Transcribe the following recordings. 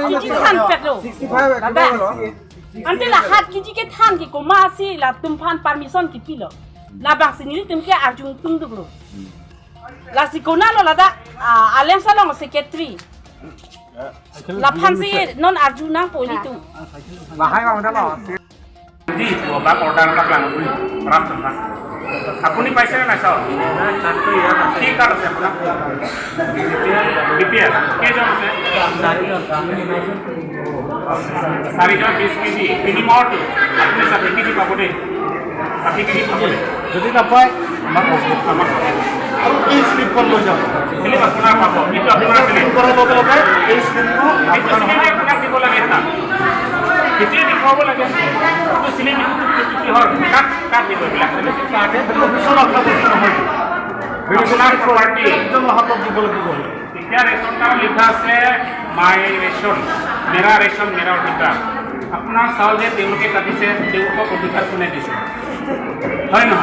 kg than pet lo 65 ada ante la hat kg ke than ki ko ma si la tum phan permission ki pilo la bang sini tum ke arjung tung du lo la sikona lo la da alem salong secretary la phan si non arjuna poli tum là hai vào đó là di bak order raklang ram tengah apuni paisa na sao ki kar se apna BPL ke jam se sari jam 20 kg ini mau tu apne sa 20 kg pakote 30 kg pakote যদি না পায় আমার আর এই স্লিপ করলো যাও ini apna papo itu apna kali করার লগে লগে এই স্লিপটো itu sini apna ki bola neta किसी भी प्रॉब्लम लगे तो सिले में की हो काट दे बोला কাটে তো বিশাল একটা প্রশ্ন হয় बिल्कुल प्रॉपर्टी একদম হাতত দিব লাগিব क्या रेशन का लिखा से माय रेशन मेरा अधिकार अपना साल जे देव के कथि से देव को अधिकार कोने दिसे है ना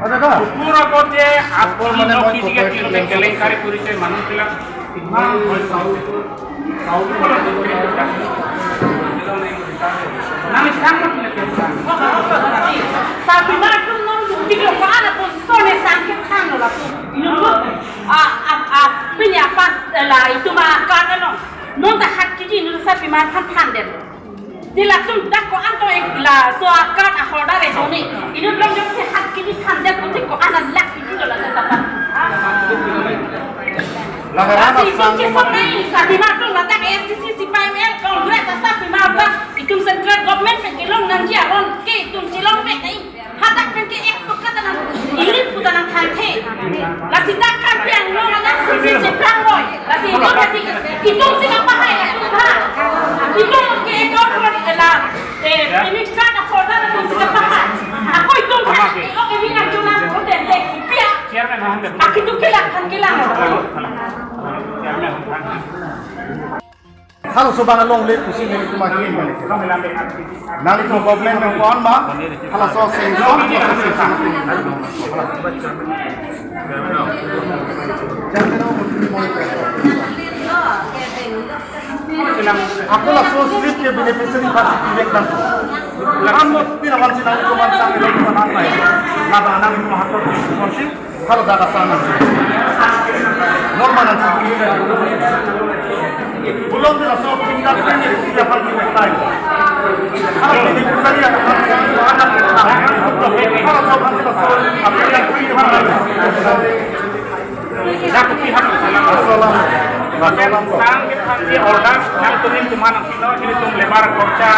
আচ্ছা पूरा को जे आपको माने किसी के केलेंकारी परिचय मानुष पिला इमान होय साउथ वाला नाम स्थान मत लेते sabi ma tum non biglo ko ana posone sanke thanno la inu pinya pas la itu ma kana no non ta hat kiji nu sabi ma than den dila tum dakko anto la so akan a hoda re joni inu lom jom se hat kiji than den ko ana lak kiji la ta pa lagarana sang mo sabi ma tum la ta SCC CPML Congress sabi ma ba itum central government pe gelong nanji aron ke itum silong pe kai hatak pe ke ek kata na ini putana thante la sita kan pe ang no na sisi plan roy la si no ka itum sila pa hai ha itum ke ek or la ini kan akoda na sila pa hai ako itum ka ke bina chuna ko de pia chairman han de akitu kilang Halo sobangan long le kusi ne kuma ki mane nali ko government ng kon ba hala so se so aku la so slip ke beneficiary party direct dan lahan mo pina man sina ko man sang le ko man nai na ba nang ko hato ko si halo daga sana normal na belum bila so tinggal sini dia pergi metai kalau ini kembali anak kalau so pergi so apa yang pergi mana dak pihak sang kita di order yang turin cuma nak kita ini tum lebar kerja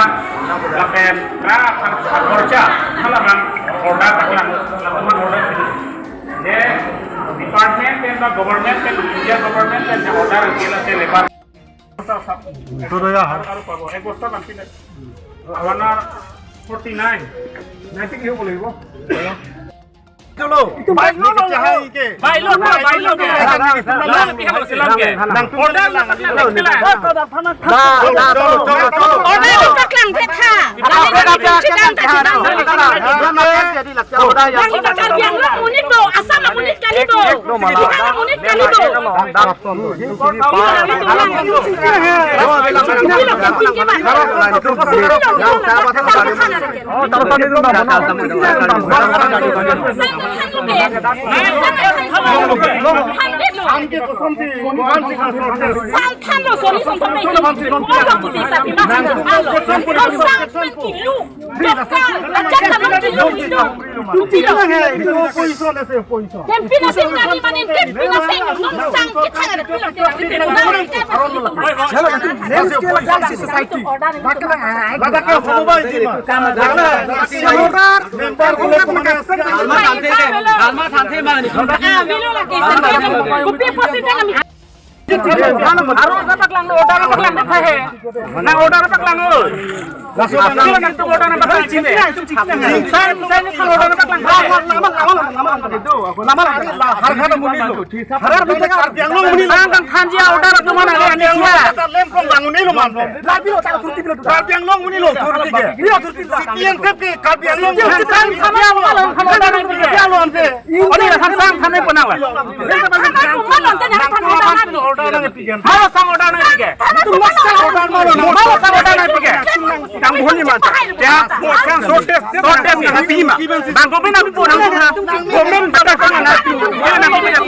lapen kra kerja kalau bang order taklan lakukan order je department dan government dan India government dan order kila se lebar Todo ya har. एक बस्ता बाकी नहीं आवाना 49 90 क्यों बोले वो चलो बाइक लो के बाइक लो के लाल भी हम सिलाम के ऑर्डर ला order lu taklang pet ha munit do asam munit kali do munit kali do Angke kosong si bukan si Kan lo soni son sampai itu. Orang tu bisa bilang sampai kilo. Dokter, jangan nak kilo itu. Tidak lagi itu position ada position. Dan pina sing kali manin kan pina sing non sang kita ada kilo kita. Chalo next policy society. Lada ke hobai ji. Order member boleh komunikasi. Alma tante mani. Bilo lagi sampai kopi pasti kami Harus dapat lang order dapat lang deh. Nah order dapat lang Sila nang tuwa na bakal cine. Saya kalau orang bakal lama harga muni lo harga bete karbiang lo muni Sangan kanji order tu mana le ane sia. lem from banguni lo man labi lo tak turti lo karbiang lo muni lo turti ke dia turti sitian ke karbiang lo Sang sama lo kalau order ni ke. dia lo ante Oni sang tham ni pernah lah. order na pigen Mau sang order ni ke. Mau sang order ni ke. Tang bhoni man. Ya, sang sortes ni happy ma. Bang gomen abi pun gomen bata sang na happy. Dia na gomen aku.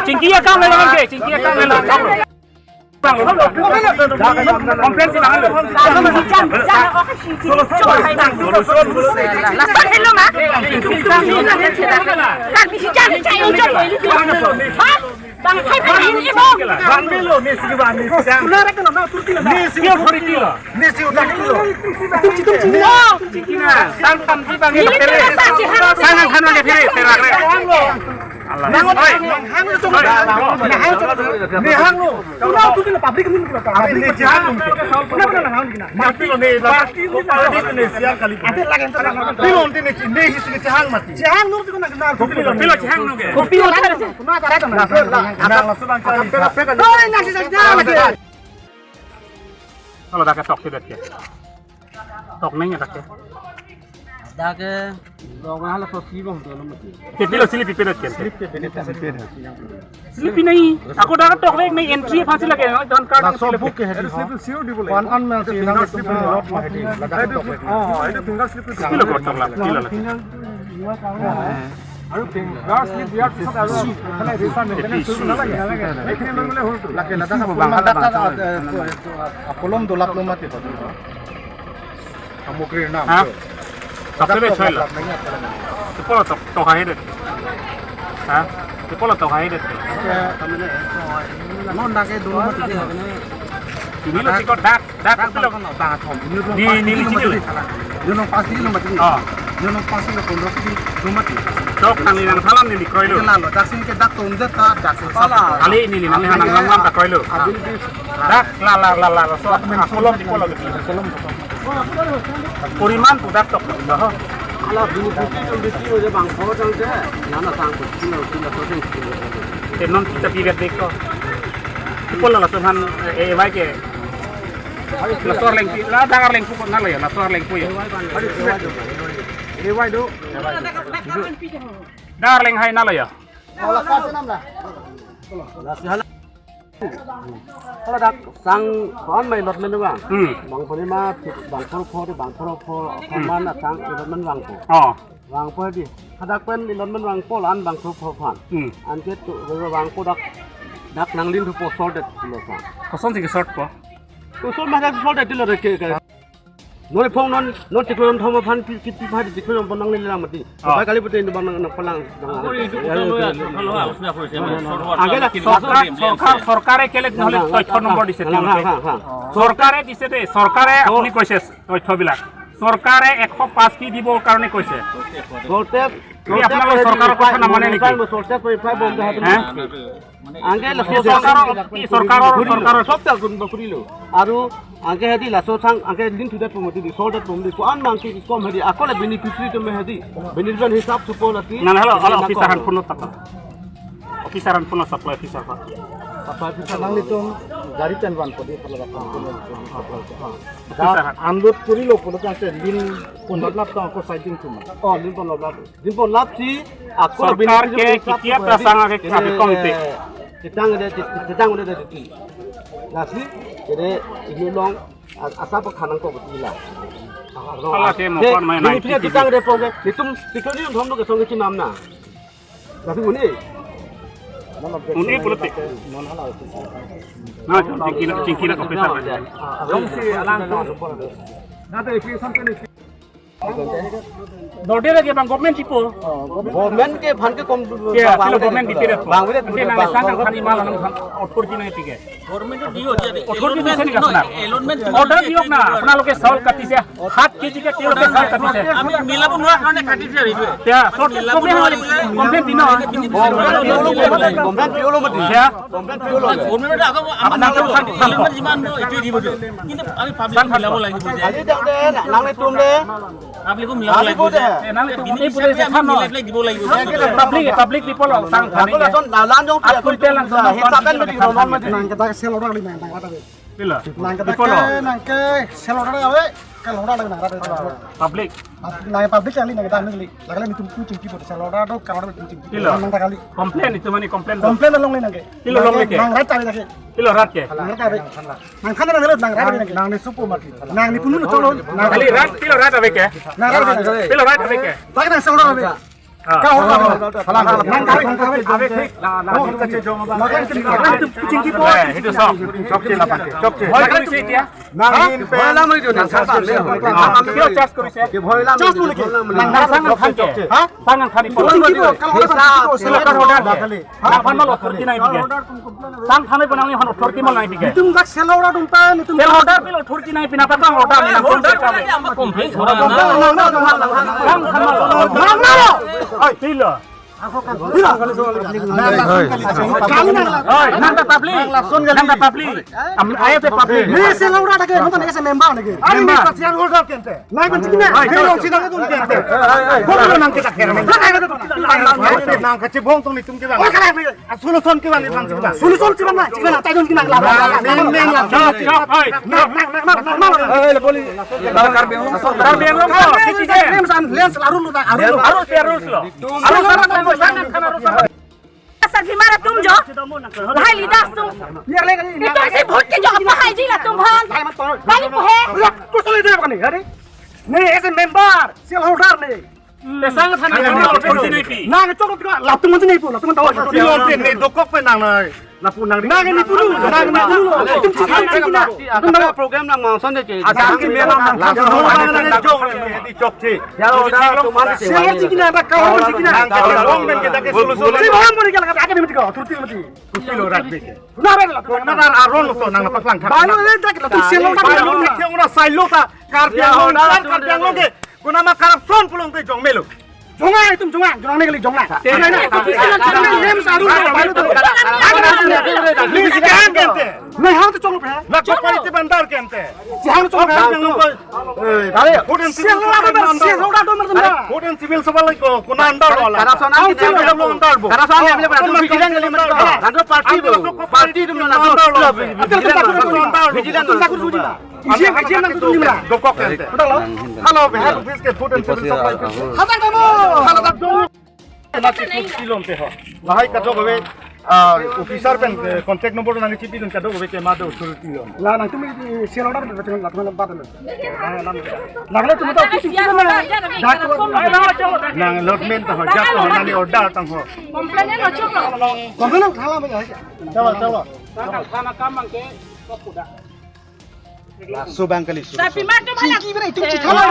Cingkia kau lelang ke, cingkia kau lelang. Bang, komplain silang lu. Bang, hai pahin ibu. bang milo ni sigi bang ni sigi thori kilo ni sigi utak kilo Cingkina, tantan di bang ni pere. Sangan kanu le pere, terak le. Allah. ni hang lo kalau tu ni pabrik ni pabrik ni jang mati lo ni lagi ni siang kali pilo ni sigi jang mati jang nur tu nak kenal Pilo cihang nu ke. Kopi utar. Kalau dah ketok tidak ke. Tok neng ya tak ke. दा के लोग हाल सोची बम तो मत Pilo silip pipirat ke. Silip नहीं. Aku dah ketok lek नहीं entry फांसी लगे ना जान card na so book ke head slip seal di boleh one man si na slip ni lot ma head lada to itu finger slip Pilo kau cakap lah. Pilo lah. আৰু finger slip biar sat আৰু মানে refund maintenance নালাগে এইখিনি মানে হল তো লাগে লada কলম দলাপ লো মাটি হতো সামগ্ৰীৰ নাম Hah? Tak boleh coy lah. Kepala tok hai deh. Hah? Kepala tok hai deh. non दा के दोनों मत दे Ini lo sikot dak pilo. Ni sini lo. दोनों पास ही लो मत Oh. दोनों पास ही लो कोन रखी दो मत Tok nang linang salam ni kroy lo. केला लो दासिन के दाक तो उनजे का दाक साला Kali ini nang hanang lam tak kroy lo. Dak la so kolom di kolom. Puriman tu dak tok dah. ala bini putih तो बेटी हो जे बांग खो जंग जे नाना सांग को किलो तो दें Tenon kita pirat deko. Kepala lah tuhan wai ke. La suar leng la dangar leng pukul nalo ya, la suar leng puyo. ए वाइ दो Dangar leng hai nalo ya. होला का नाम ला kalau dak sang kon mai lot men bang bang poni ma bang pho man sang lot men bang pho Oh. bang pho di hadak pen lot men bang pho lan bang pho phan an ke tu bang pho dak nang lin thu po sol det lo sang Kosong sih short po. tu sol ma dak sol det lo ke noi phong non ti klom thoma phan ki ti pha ti klom banang le lam ti bai kali pute ni bang nang palang সরকারে কেলে নহলে তথ্য নম্বৰ দিছে সরকারে দিছে দে সরকারে আপুনি কৈছে তথ্যবিলাক সরকারে 105 কি দিবৰ কাৰণে কৈছে আপোনালোকৰ সরকাৰৰ কথা নামানে নেকি সরকাৰৰ সবটা বকৰিলো আৰু আগে হেদি লাসো সাং আগে দিন থুদা প্ৰমতি দি সৰদা প্ৰমতি কো আন মাংকি কম হেদি আকলে বেনিফিটৰি তো মে হেদি বেনিফিট হিসাব তো পলতি না হলো অফিসারান ফোন তাক অফিসারান phone supply officer nang nitum gari tenwan podi pala unload kurilo polo kan din ponlap ta ko siding tuma oh din pon lap si akole সরকার কে কিয়া প্রসঙ্গ কে কাবি committee Titang udah di nasi jadi ini long asap kanang kok betul lah Salah ke mau kon main naik. Ini ditang deh pokoknya. Ditum dikali yang thom ke song ke nam na. Tapi ini. Uni politik. Nah, cingki nak officer. Dong si langsung. Nanti isi sampai Dorde lagi bang government tipo. Government ke fan ke kom. Ya, kalau government dipilih. Bang udah nanti nang sang kan imal nang output jina itu ke. Government to dio jadi Output jina sini kasna. allotment Order diok na, apna loke saul kati se 7 kg ke kilo ke saul kati se. আমি মিলাব নোৱা কাৰণে কাটি দিয়া ৰিবে Ya, short complaint dino. Government piolo mati. Ya, গভৰ্ণমেণ্টে আকৌ আমাৰ এলিমেণ্ট যিমান এইটোৱে দিব কিন্তু আমি পাব্লিক মিলাব লাগিব যে Jadi jang deh, nang le tum deh. পাব্লিকো মিলাব লাগিব যে nang itu বিনি ini boleh হিচাপে sama. আমি মিলাই দিব লাগিব Public people sang Aku langsung nalan jong dia. Aku tell langsung. Hisapan mati non mati. nang kita sel orang lima nang kata deh. Bila. Nang kita People nang ke sel orang awe ke orang lagi nang kata. public. Nang publik kali nang kita nang lagi itu kucing kipu sel orang do kalau ada kucing. Bila. Nang kali. Complain itu mani complain. Komplain nang nang ke. Kilo long ke. Nang rata lagi. Kilo rat ke. Nang rata lagi. Nang kana nang nang rata lagi. Nang ni supermarket. Nang ni punu tolong. Nang Kali rat kilo rat awek ke. nang rata lagi. Kilo rat awek ke. Tak nang sel orang lagi. Kau orang nang kali Awek ke. Oh, kita cejong apa? Nang itu kucing kipu. Itu sok. Cokce lah pakai. Cokce. Hoy kuri se dia. Nang Boy lam itu nang sabar le. Kilo charge kuri se. Boy lam. Charge boleh ke? Nang sangan khan ke. Ha? Sangan khani polo. Kucing kipu kalau orang Kilo kan order ke. Nang pan mal authority nai dige. Sang khane banang han authority mal nai dige. Itu enggak sel orang dumpan itu. Sel order pilo authority nai pina patang order ni. order করে যে আমরা কমপ্লেইন করা না Sang khan mal. Kilo. Nanda public, nanda public. Ayat public. Ni sel orang ada ke? Nonton ni member lagi. Ani ni pasian order kente. Nai kunci ni. Hello sidang itu kente. Boleh nang kita kira. Nang kecil bong tu ni tum kita. Solution kita ni bang kita. Solution kita mana? Kita nak tajun kita nak. Neng lah. Asal gimana तुम जो भाई लीडर तुम itu si भूत के जो apa hai ji lah तुम भान kali puhe Tu soleh dia bukan ni? Hari ni ese member sel order ni. Sang khan authority nai pi. Nang coklat juga. Latung macam ni pun. Latung tahu. Silon ni dokok pe nang nai. Lapun nang ni pun. Nang ni pun. Itu cikin na. Aku nak program nang mangson deh. Asal ki melam nang. Nang jok ni jok ci. Ya udah tu mana sih? Sel cikin na. Kau cikin na. Long ben kita ke solution. Si baham boleh kalau ada ni mesti kau. Turti mesti. Kilo rat be. Na be la. Nang aron lo nang na paslang. Balu ni tak tu sel order. Kita orang silo ta. Karpiang lo ke. Kuna ma corruption pulong te jong melo. Jonga itu jonga ni kali jonga. Name saru balu tu. Ni sekarang kente. Ni hang tu chong pe. Na chong pa ite bandar kente. Hang chong pe jang lo. Dale. Hoden civil Hoden civil sabal ko kuna andar wala. Karasan Hang civil lo andar bo. Karasan ni ambil berapa vigilan kali macam tu. Nanti parti tu mana vigilan tu tak kurus juga. Ijian nang tu ni mana. Dokok kente. Udah lo. Halo be halo bis ke Hoden civil sabal. Hadan kamu. Halo tak dong. Nanti kilom pe ho. Lahai ka jog be officer pen contact number nang chipi dun ka dog be ke ma do authority on. La nang tumi sel order be betul la tumi batal. Lagla tumi to kitu mana. Nang allotment to ho jak to nani order tang ho. komplainnya no cukup Komplain khala be. Chalo. Sana kamang ke kopuda. Subang kali. tapi macam mana Itu cikhala.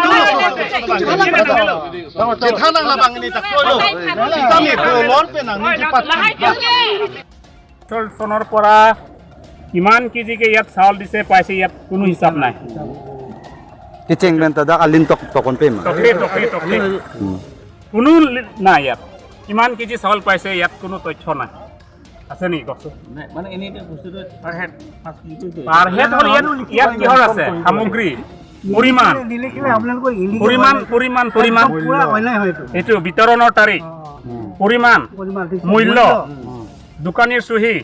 Cikhala la bang ni tak ko. Kami kolon pe nang ni pat. lahai tinggi সোণৰ পৰা কিমান কেজিকে ইয়াত চাউল দিছে পাইছে ইয়াত কোনো হিচাপ নাই Kicing benta dak alin tokon pema. টকে কোনো নাই ইয়াত কিমান কেজি চাউল পাইছে ইয়াত কোনো তথ্য নাই আছে নেকি কওকচোন মানে এনে বস্তুটো per head 5 KG per head হ'ল ইয়াত কিহৰ আছে সামগ্ৰী পৰিমাণ পুৰা অন্যায় হয় এইটো বিতৰণৰ তাৰিখ পৰিমাণ মূল্য দোকানীৰ চহী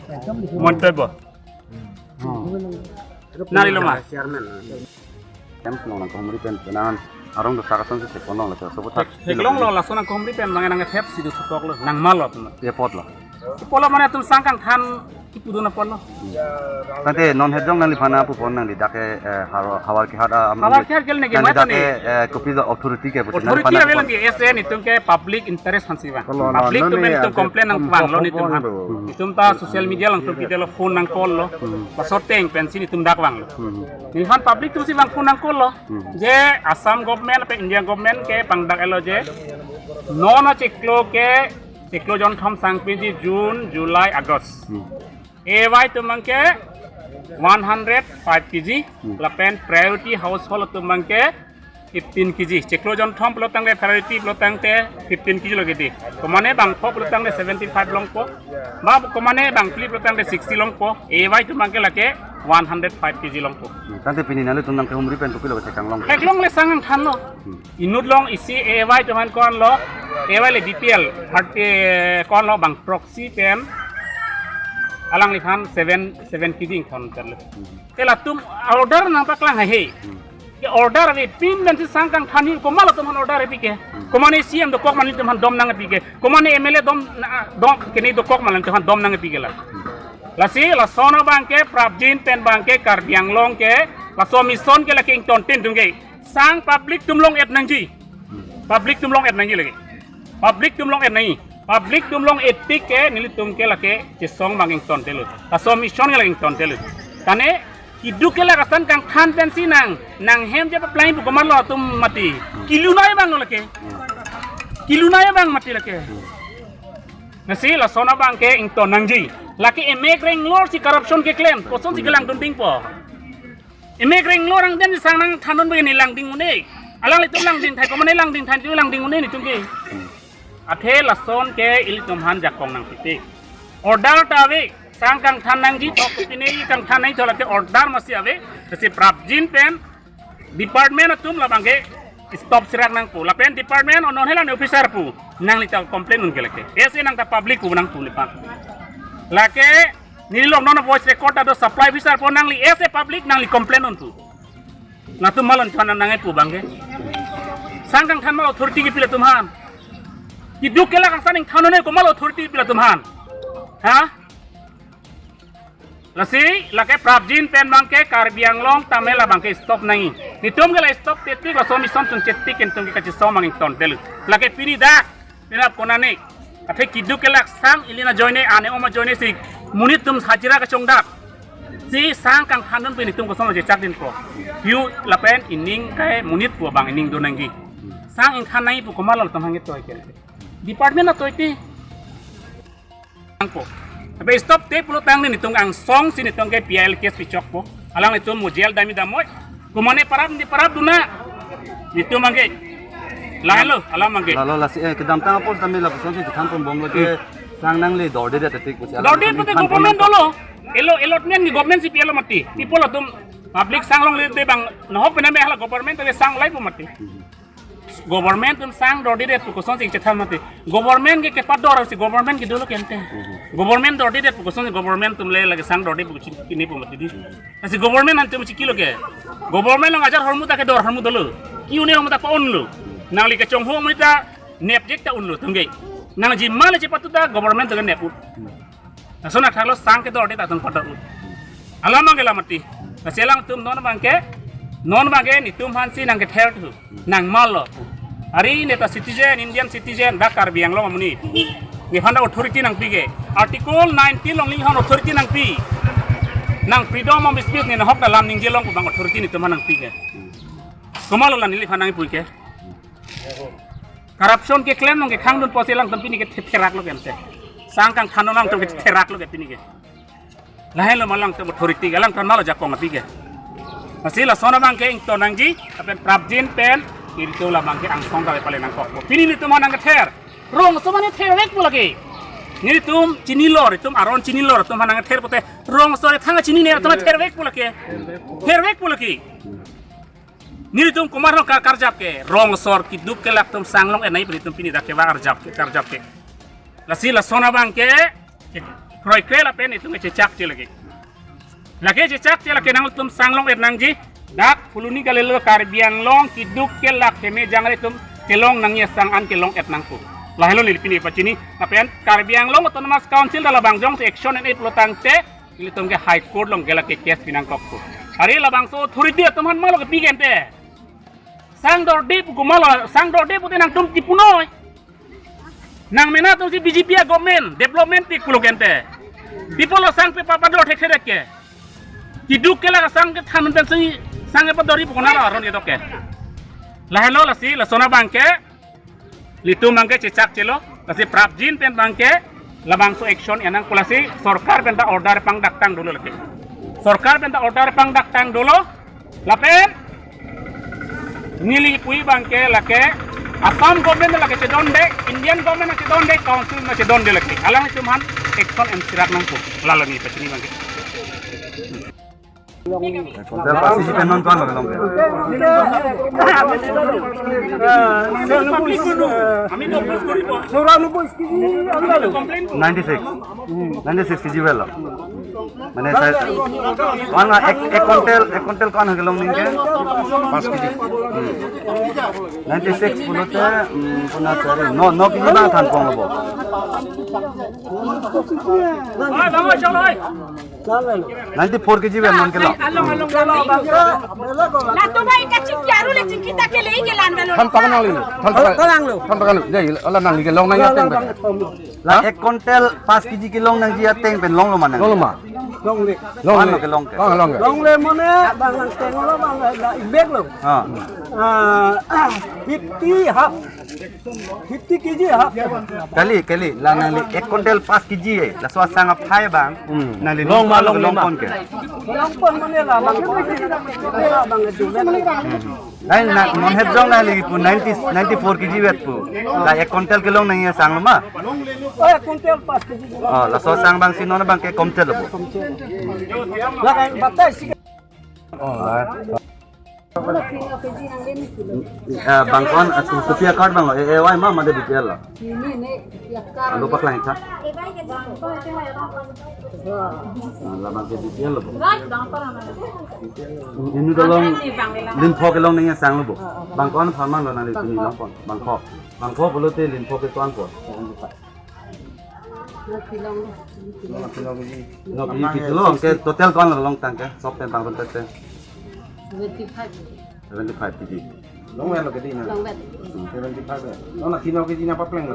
মন্তব্য নাৰিলমা Nong komri pen penan arong dosa kasan se konong la so tak Teglong lo lasona komri pen mangan nang thep sidu sutok lo nang malot ye pot la Pola mana tum sangkang than ipu dona pola. Nanti non hedong nang lipana pu pon nang dake hawar ke hada Hawar ke hada kelne ke mata dake kopi authority ke putin authority level ni SN itum ke public interest hansiwa public tu men tu complain nang bang lo ni tum han itum ta social media lang tu kita lo phone nang call lo pasoteng pensi ni tum dak wang lo ni han public tu si bang phone nang call lo je Assam government pe India government ke pangdak elo je non ciklo jon thom sangpiji June July August AY tumang ke 105 kg lapen priority household tumang ke 15 kg ciklo jon thom pelotang de priority pelotang te 15 kg lagi di komane bang po pelotang de 75 long po ma komane bang pli pelotang de 60 long po AY tumang ke lake 105 kg long po nanti pini nalu tunang ke umri pen kopi lo cekang long ek long le sangang than lo inut long isi AY tuman kon lo AY le DPL harte kon lo bang proxy pen alang lihan 7 kg kon terle tela tum order nang paklang hai ke order ave pin dan si sangkang thani ko malo tuman order ave ke komane CM do kok man tuman dom nang ave ke komane MLA dom kene do kok man tuman dom nang ave ke la si la sona bangke prabjin pen bangke karbiang long ke la somison ke la king ton tin dungge sang public tumlong et nangji public tumlong et nangji lagi public tumlong et nai public tumlong etik ke nili tungke la ke cisong banging ton telu la somison ke la king ton telu kane hidup ke la kasan kang khan pensi nang hem je play bu komar lo tum mati kilunai bang lo lake kilunai bang mati lake nasi la sona bangke ing ton nangji laki emigreng lor si corruption ke claim koson si gelang dunding po emigreng lor ang den sang nang thanon begini lang ding une alang itu lang ding thai ko mane lang ding thai itu lang ding une ni tungki athe la son ke il tumhan jakong nang piti order tawe sang kang than nang ji to pini kang than nai thola ke order masi ave si prabjin pen department atum la bangke stop sirak nang pu la pen department onon helan officer pu nang li ta complain un gelake ese nang ta public pu nang pu lipan lake nilong nona voice record ado supply officer po nang li ese public nang li complain on tu na tu malon chana nang pu bangge sangkang than mal authority ki pila tumhan ki dukela kang saning thanone ko mal authority pila tumhan ha lasi lake prabjin pen bangke karbiang long tamela bangke stop nai ni tum gela stop tetik la somi son tung cetik en tung ki so mangin ton delu lake pini dak pina konane athe kidu kelak sang ilina joine ane oma joine si munit tum hajira ka chongdak si sang kang thanon pe ni tum ko som je chak din ko piu lapen ining kai munit pu bang ining do nangi sang in khanai pu komal tam hange toy ke department na toyti angko abe stop te pulo tang ni tung ang song sini tung ke PL case pi chok po alang ni tum mujel dami damoy kumane parab di parab duna ni tum mangi lalu alam mangi lalu lasi kedam tang pos tamil la puson si than pon bom lo ke sang nang le dorde de tetik pusi dorde pute government dolo elotmen ni government si PL mati ipola tum public sang long le de bang no pena me hala government te sang lai pu mati government tum sang dorde de puson si chetha mati government ke pador si government ki dolo kente government dorde de puson government tum le lage sang dorde pu kini pu mati di asi government antum si kilo ke government long ajar hormu ta ke dor hormu dolo ki une hormu ta pa on lo nang li ke chong ho mu ta nep jek ta un lo tungge nang ji mal ci patuta government to nep ut asona thalo sang ke dorde ta tung pador ut alama gela mati selang tum non bangke ni tum hansi nang ke ther tu nang mal lo ari neta citizen Indian citizen dakar biang lo amuni ni handa authority nang pige article 19 long li han authority nang pi nang freedom of speech ni na hok dalam ning jelong bang authority ni tum nang pige komalo lan li hanang puike corruption ke claim nong ke khang dun poselang tum pini ke therak lo kente sang kang khanonang tum ke therak lo ke pini ke lahen lo malang tum authority galang tan malo jakong pige masila sona bangke ing to nangji apen prabjin pen itu la bangke ang song kale pale nang kok pini ni tumana nang ther rong somane ther wek bulagi ni tum chini lor tum aron chini lor tum hanang ther pote rong sore thanga chini ne tum ther wek bulagi ni tum kumar no karjap ke rong sor ki duk ke lak tum sanglong enai pini tum pini dak ke wa karjap ke lasila sona bangke kroi krela pen itu nge cecak lagi lagi cecak lagi nang tum sanglong nangji dak puluni kalelo karbiang long kiduk ke lak teme jangre tum kelong nang ya sang an kelong et nangku lahelo nilpini pacini apen Karbiang long autonomous council labang jong action and pelotang te ilitum ke high court long gela ke case pinang kokku hari labang so authority teman malo ke pigen te sang dorde gumalo sang dorde putin nang tum tipunoi nang mena tum si BJP government development ti kulogente dipolo sang pe papador thekhe ke kiduk ke la sang ke thanun pen sang pe dori pukona ron ye doke lahelo lasi lasona bangke litu mangke cecak celo lasi prapjin pen bangke labang so action enang kulasi sorkar penta order pang daktang dulu lagi sorkar penta order pang daktang dulu lapen nili pui bangke lake Assam government lake cedonde Indian government lake cedonde council lake cedonde lake alang cuman action and sirak nangku lalu ni pecini bangke Kontel partisipan non tuan long ke. Ami 20 ribu. 96 kg bela. Mane saya wana ek kontel kan hagelong ningke 5 kg. 96 punote puna sare no kg na than pong lobo. Oi bangoi choloi 94 kg bela non kelo. Along Lato bhai kacik yaru le kita ke lei ke lan balo Than pakan jadi ala nang lige long nang ya teng. La ek kontel 5 kg ki long nang jia teng pen long lo mana. Long ma. Long ke long ke. Long le mone bang teng lo bang ibek lo. Ha. 50 half 50 kg half. Kali la nang li ek kontel 5 kg la so sang ap phai bang. Nang li long ma long kon ke. Long pon mone la bang itu Lain nak non het jong na lagi pu 94 kg wet pu. La ek kontel ke long nang ya sang ma. oh kuntel 5 kg Oh la so sang bang sinon bang ke komtel lo. la kan batai sih Bang kon supia card bang wai ma made detail la. Lupa lain ta. La bang ke detail lo. Ini dolong limpo ke long nang ya sang lo. Bang kon phamang lo na le tuni long kon. Bang kho bolo te limpo ke tuan ko. No pi kilo ke total kon long tang ke sop ten bang ton te 75 kg. long wel ke dina 75 no na kino ke dina pa pleng lo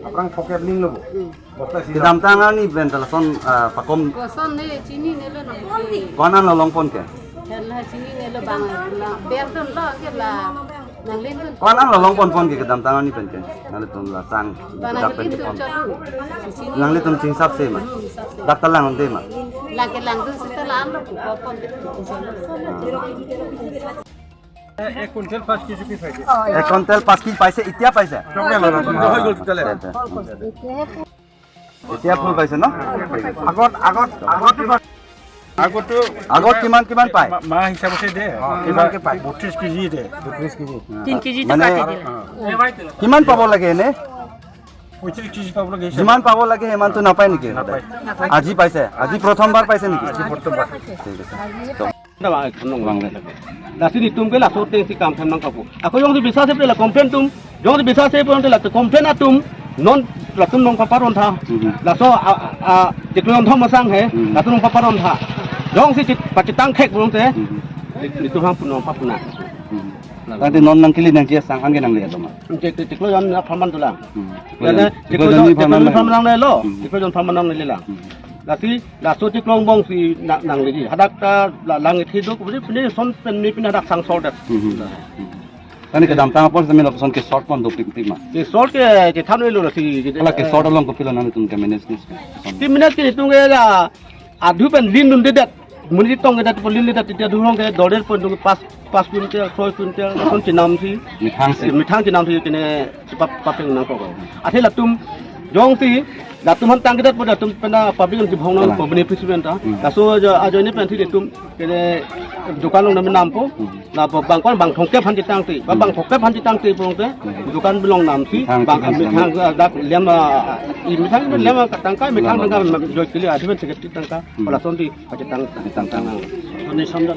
aprang poket ling lo basta si Kedam tangan ni ben telefon pakom Kosan ne chini ne lo na konan lo long pon ke. la chini ne lo bang la ber ton lo ke la nang len ton Konan lo long pon ke kedam tangan ni ben ke. Nale ton la sang bana dak ke pen tin pon. tu chalu Nang le ton sing sap se ma. Dak talang de ma. la ke lang tu sita la lo ku ko pon ke Ek kontel 5 kg paise itia paise. Itia full paise no? Agot kiman pai? ma hisab se de kiman ke pai 32 kg de 32 kg 3 kg to Mane kati dile kiman pabo lage ne? 25 kg pa lagi Jiman pabo lage heman tu napai niki? Aji paise. Aji prothom bar paise niki? Dah bang, nong bang le. Dah sini tum ke lah sorting si kam tham nang kapu. Aku yang tu bisa se pe la complain tum, yang tu bisa se pe la complain atum non la tum nong paparon tha. La so tikron thom masang he, la tum nong paparon tha. Yang si pacitang khek bulong te. Itu hang punong papuna. Tadi non nang kili nang dia sang angin nang lihat ma. Tiklo yon na phaman tulang. Tiklo jon phaman nang le lo. Tiklo jon phaman nang le la. Lasi laso tiklong bong si nang lagi hadak ta lang itu dok beri son pen ni pin hadak sang sordat. Tani kedam tang pon sambil opson ke short pon do pik ma. Ke sort ke thanu lo si Kalau ke short along ko pila nang tun ke manage ni. 10 minit ke tung ke la adu pen lin dun dedat muni tong dedat pon lin dedat dia durong ke dollar pon dung pas kuntel 6 kuntel son cinam si Ni thang se. mitang cinam si kene sebab papeng nang ko. Athi latum jong si latum han tang dedat pon latum pena public di bhong nang ko beneficient ta. Laso ajo ni pen thi detum kene dukan long nam nam po na bang kon bang thongke phan tang ti bang thongke phan tang ti pon te dukan belong nam si bang mitang dak lem i mitang lem katang kai mitang nang jo kili adhi ben tiket tang ka ola son ti tang ni samda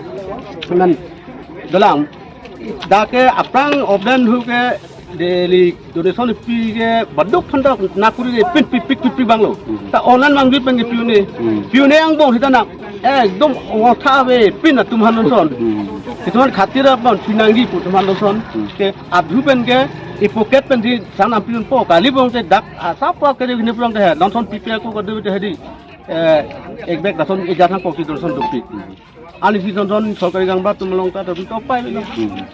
sunan dalam dake aprang obden hu ke daily donation pi ke baduk phanda nakuri ke pik banglo ta online mang bit pengi piune ang bong hita nak ekdom ngotha be pin na tum hanon son kiton khatira ban pinangi pu tum hanon son ke abhu pen ke i pocket pen di sang am piun po kali bong te dak asa pa ke ni prong te non son pi ko ko de hedi ek bek da son e jathan ko ki donation do pi ali si son sorkari gang ba tum long ta to pai le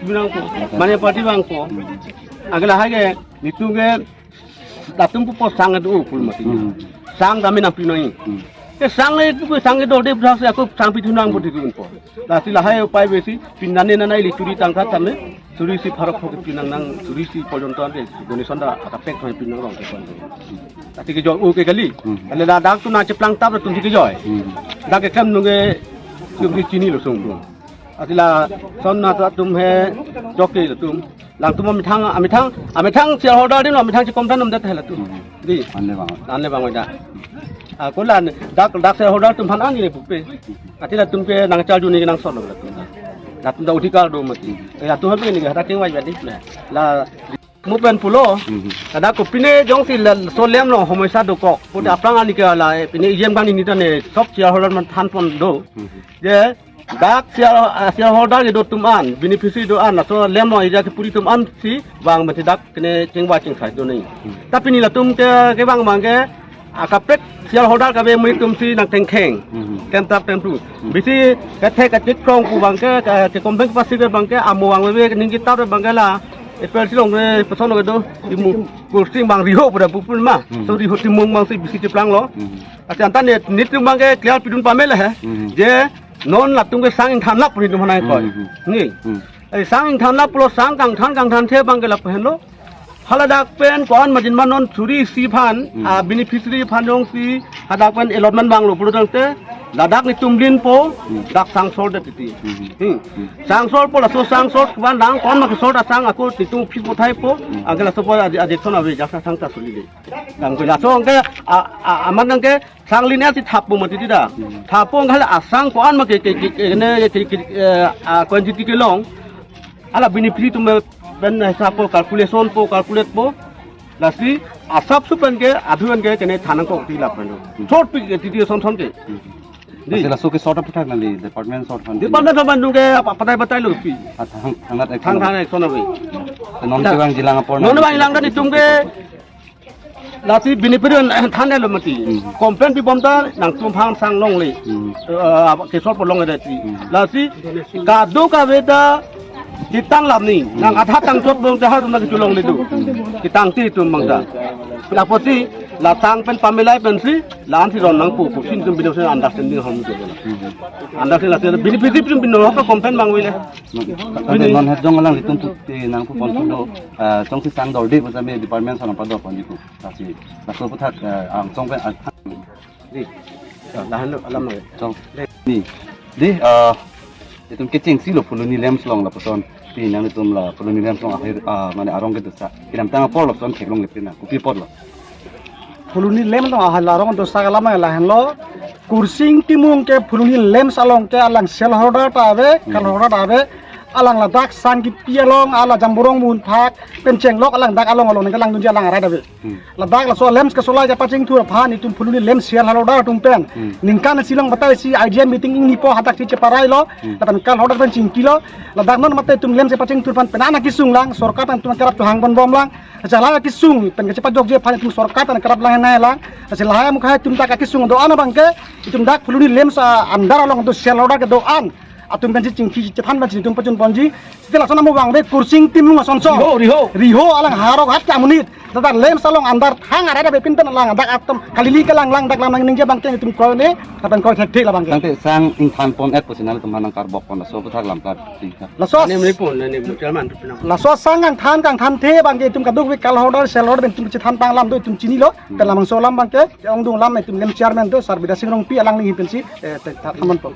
binang ko mane party bang ko agala hage nitunge datum pu sang du pul mati sang dami na pinoi ke sang le tu sang do de bra se ko sang pi thunang bodi kun po la si la hai pai besi pinane na nai li turi tangka tamne turi si pharak ko pinang nang turi si porjonton de donation da aka pek thoi pinang rong ke kon ati ke jo o ke gali ale da dak tu na cheplang tap tu ke joy da ke kam nu ge tum di chini lo song tu atila son na ta tum he joke lo tum lang tum ami thang shareholder din ami thang chi company nom da thela tu di anle bang da ko lan dak shareholder tum phan ani le pupe atila tum ke nang chal ju ni nang son lo tu da tum da udhikar do mati ya tu habe ni ga ta king wai ba di la mu pen pulo ada ko pine jong si so lem lo homoisa do ko ko da prang ani ka la pine jem kan ni ta ne top shareholder man than pon do je dak shareholder ge do tuman beneficiary do an so lem lo ija ke puri tuman si bang mati dak kene chengwa cheng khai do nei tapi ni la tum ke bang ke akapek shareholder ka be mui tum si nang teng kheng kem tap tem tu bisi ka the ka tik krong ku bang ke kompeng pasi ke bang ke amu wang we ke ning ki tap bang ke la espel silong le person lo do imu kursi bang riho pada pupun ma so riho timung bang si bisi tiplang lo asan tan ne nit bang ke clear pidun pamel he je non la tung ke sang in than lap puri tum hanai ko ni ai sang in than lap lo sang kang than the bang ke lap hen lo haladak pen kon majin manon suri si phan beneficiary phan jong si hadak pen allotment bang lo puru tang te ladak ni tumlin po dak sang sol de ti sang sol po la so sang sol kwan dang kon ma ke sol da sang aku ti tu phis po thai po agala so po ade thona be jaksa sang ta suli le dang ko la so ke aman dang ke sang lin ti thap po ma ti da thap po ngal asang kon ma ke ne kon ji ti ke long ala beneficiary tu ben sapo calculation po calculate po lasi asap su pen ke adhuan ke kene thanang ko ti la pen short pi ke ti son ke di sila so ke sort of thak nali department sort fund department ban nu ke patai lo pi hangat thang ek son wi non siwang jilang apor non bang lang da ni tum ke lasi beneficiary than le lo mati complaint pi bom ta nang tum phang sang long le ke sort po long le ti lasi ka do ka veda kitang lam ni nang atha tang chot bong ta ha tum na chulong le du kitang ti tum mang da la poti la tang pen pamilai pen si lan si ron nang pu sin tum bino sen understanding hom du understand la se benefit tum bino ka complain bang wile non het jong lang tum tu ti nang pu pon do chong si sang dor de ba me department sa pa do pon ku ta si la so pu thak ang chong pen di la han alam ngai chong ni di itum kecing silo puluni lem slong la person ti nang itum la puluni lem slong akhir mane arong ke dosa kinam tang por lopson theklong le pina kupi por lo fuluni lem to halarong do sagalama la henlo kursing timung ke fuluni lem salong ke alang shareholder ta ave shareholder ta ave alang la dak sang ki pialong ala jamburong mun phak pen cheng lok alang dak along along kalang dunja alang ara dabe la dak la so lems ke sola ja paching thur pha ni tum fuluni lem shareholder tum pen ningkan silong batai si idea meeting ni po hatak si cheparai lo tapan kal order pen ching kilo la dak non mate tum lem se paching thur pan penana kisung lang sorkat tum kerap hang bon bom lang jala kisung pen ke cepat jog je pha tum sorkat an kerap lang nai lang selaya mukha tum tak kisung do ana bangke tum dak fuluni lem sa andar along do shareholder ke do an atum kan cing ci tan ban tum pacun ponji setelah sana mo bang be kursing tim lu son so riho alang harok hat kamunit dadak lem salong andar hang ada be pinten lang dak atum kalili kalang lang dak lang ning je bang ke tum ko ne kapan ko thek la bang tante sang ing than pon et posinal tum hanang karbok pon la so pu thak lam ka ti ka la so ne pon ne chairman la so sang kang than the bang ke tum kaduk we kal holder sel holder tum ci than pang lam do tum chini lo kan lam so lam bang ke ong dung lam tum lem chairman do sarbida singrong pi alang ning pensi thaman pon